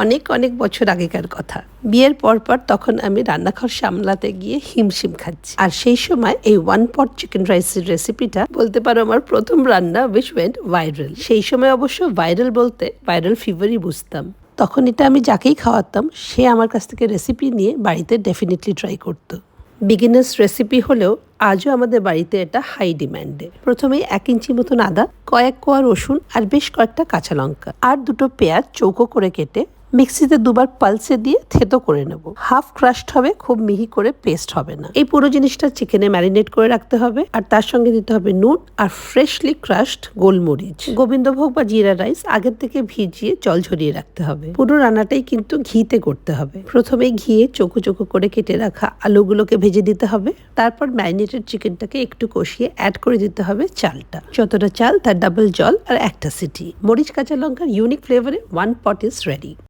অনেক অনেক বছর আগেকার কথা। বিয়ের পর তখন আমি রান্নাঘর সামলাতে গিয়ে হিমশিম খাচ্ছি। আর সেই সময় এই 1 পট চিকেন রাইসের রেসিপিটা বলতে পারো আমার প্রথম রান্না which went viral। সেই সময় অবশ্য ভাইরাল বলতে ভাইরাল ফিভারই বুঝতাম। তখন এটা আমি যাকেই খাওয়াতাম সে আমার কাছ থেকে রেসিপি নিয়ে বাড়িতে ডেফিনেটলি ট্রাই করতো। বিগিনার্স রেসিপি হলেও আজও আমাদের বাড়িতে এটা হাই ডিম্যান্ডে। প্রথমে 1 ইঞ্চি মতন আদা, কয়েক কোয়া রসুন আর বেশ কয়েকটা কাঁচা লঙ্কা আর 2টো পেঁয়াজ চৌকো করে কেটে মিক্সিতে 2বার পালসে দিয়ে থেতো করে নেব। হাফ ক্রাশড হবে, খুব মিহি করে পেস্ট হবে না। এই পুরো জিনিসটা চিকেনে ম্যারিনেট করে রাখতে হবে আর তার সঙ্গে দিতে হবে নুন আর ফ্রেশলি ক্রাশড গোলমরিচ। গোবিন্দভোগ বা জিরা রাইস আগের থেকে ভিজিয়ে জল ঝরিয়ে রাখতে হবে। পুরো রান্নাটাই কিন্তু ঘিতে করতে হবে। প্রথমে ঘিয়ে চৌকো চৌকো করে কেটে রাখা আলুগুলোকে ভেজে দিতে হবে। তারপর ম্যারিনেটেড চিকেনটাকে একটু কষিয়ে অ্যাড করে দিতে হবে চালটা। যতটা চাল তার ডাবল জল আর একটা সিটি। মরিচ কাঁচা লঙ্কার ইউনিক ফ্লেভারে 1 পট ইজ রেডি।